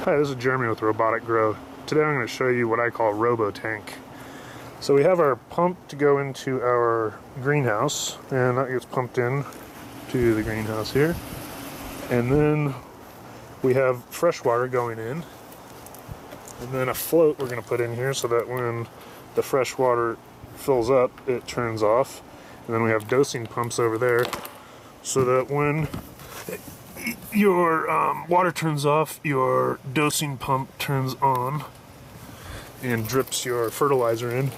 Hi, this is Jeremy with Robotic Grow. Today I'm going to show you what I call a robo tank. So we have our pump to go into our greenhouse, and that gets pumped in to the greenhouse here. And then we have fresh water going in, and then a float we're going to put in here so that when the fresh water fills up, it turns off. And then we have dosing pumps over there so that when your water turns off, your dosing pump turns on and drips your fertilizer in.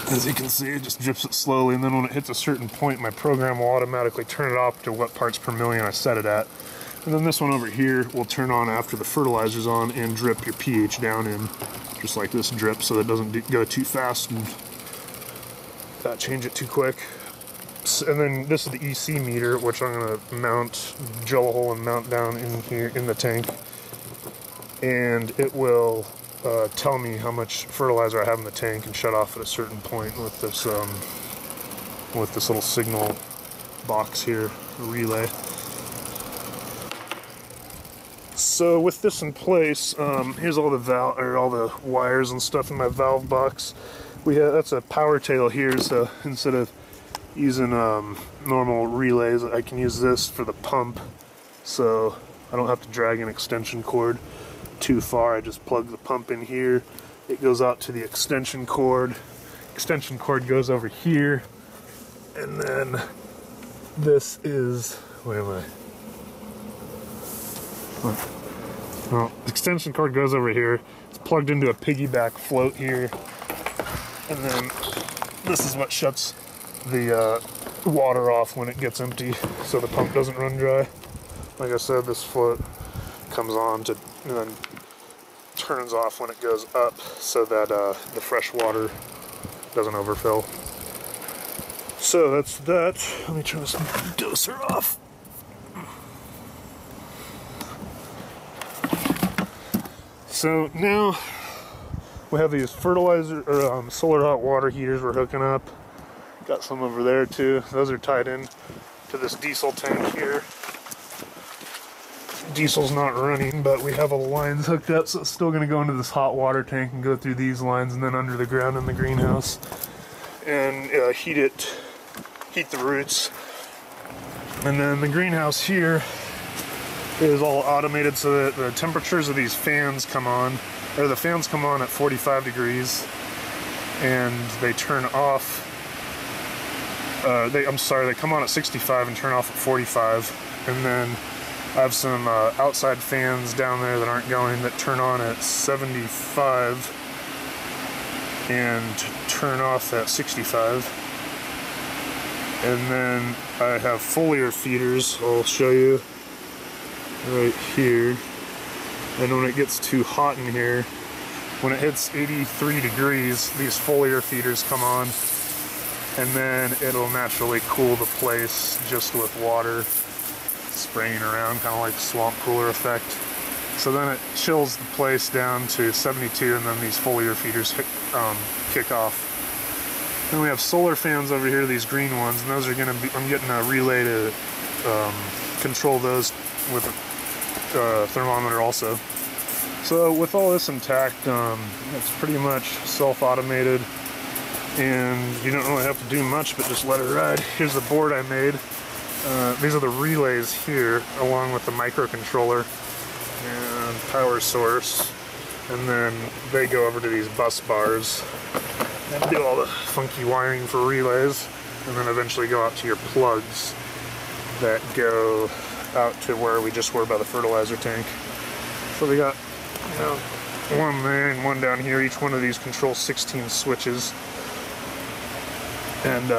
As you can see, it just drips it slowly, and then when it hits a certain point, my program will automatically turn it off to what parts per million I set it at. And then this one over here will turn on after the fertilizer's on and drip your pH down in, just like this drip, so that it doesn't go too fast and not change it too quick. And then this is the EC meter, which I'm going to mount, drill a hole and mount down in here in the tank, and it will tell me how much fertilizer I have in the tank and shut off at a certain point with this little signal box here, relay. So with this in place, here's all the wires and stuff in my valve box. That's a power tail here, so instead of using normal relays, I can use this for the pump, so I don't have to drag an extension cord too far. I just plug the pump in here, it goes out to the extension cord goes over here, and then this is, where am I? Well, the extension cord goes over here, it's plugged into a piggyback float here, and then this is what shuts the water off when it gets empty, so the pump doesn't run dry. Like I said, this float comes on and then turns off when it goes up, so that the fresh water doesn't overfill. So that's that. Let me turn this doser off. So now we have these fertilizer or solar hot water heaters we're hooking up. Got some over there too. Those are tied in to this diesel tank here. Diesel's not running, but we have all the lines hooked up, so it's still going to go into this hot water tank and go through these lines and then under the ground in the greenhouse and heat the roots. And then the greenhouse here is all automated so that the temperatures of these fans come on, or the fans come on at 45 degrees and they turn off. They come on at 65 and turn off at 45, and then I have some outside fans down there that aren't going that turn on at 75 and turn off at 65. And then I have foliar feeders I'll show you right here. And when it gets too hot in here, when it hits 83 degrees, these foliar feeders come on, and then it'll naturally cool the place just with water spraying around, kind of like swamp cooler effect. So then it chills the place down to 72, and then these foliar feeders kick off. Then we have solar fans over here, these green ones, and those are going to be, I'm getting a relay to control those with a thermometer also. So with all this intact, it's pretty much self-automated, and you don't really have to do much but just let it ride. Here's the board I made. These are the relays here, along with the microcontroller and power source, and then they go over to these bus bars and do all the funky wiring for relays, and then eventually go out to your plugs that go out to where we just were by the fertilizer tank. So we got, you know, one there and one down here. Each one of these controls 16 switches, and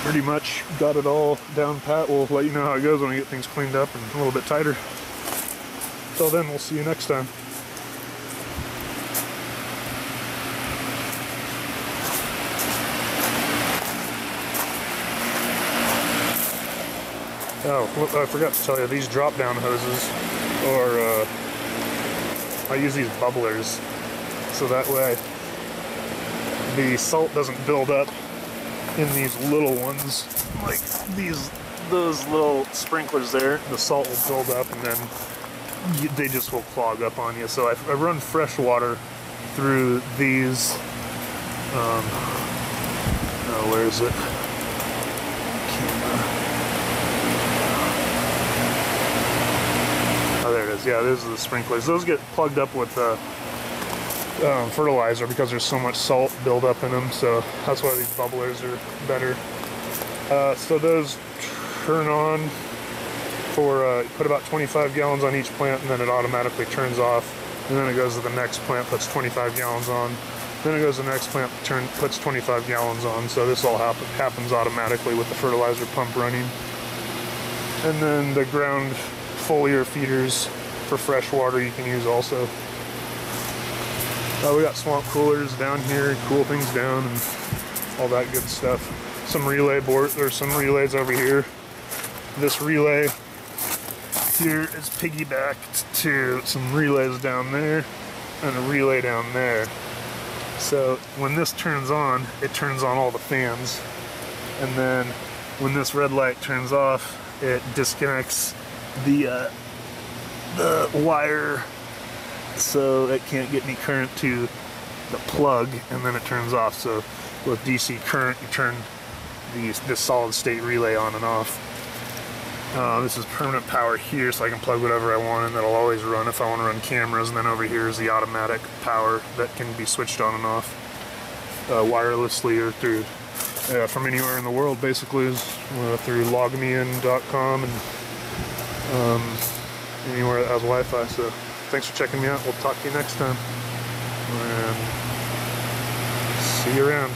pretty much got it all down pat. We'll let you know how it goes when we get things cleaned up and a little bit tighter. Till then, we'll see you next time. Oh, I forgot to tell you, these drop down hoses, or I use these bubblers, so that way the salt doesn't build up in these little ones, like these those little sprinklers there, the salt will build up and then they just will clog up on you. So I run fresh water through these. Oh, where is it? Oh, there it is. Yeah, those are the sprinklers. Those get plugged up with fertilizer because there's so much salt buildup in them. So that's why these bubblers are better. So those turn on for, put about 25 gallons on each plant, and then it automatically turns off. And then it goes to the next plant, puts 25 gallons on. Then it goes to the next plant, puts 25 gallons on. So this all happens automatically with the fertilizer pump running. And then the ground foliar feeders for fresh water you can use also. We got swamp coolers down here, cool things down and all that good stuff. Some relay board, there's some relays over here. This relay here is piggybacked to some relays down there and a relay down there. So when this turns on, it turns on all the fans. And then when this red light turns off, it disconnects the wire so it can't get any current to the plug, and then it turns off. So with DC current, you turn this solid state relay on and off. This is permanent power here, so I can plug whatever I want and that'll always run if I want to run cameras. And then over here is the automatic power that can be switched on and off wirelessly or through from anywhere in the world, basically, through logmein.com and anywhere that has Wi-Fi. So thanks for checking me out. We'll talk to you next time. And see you around.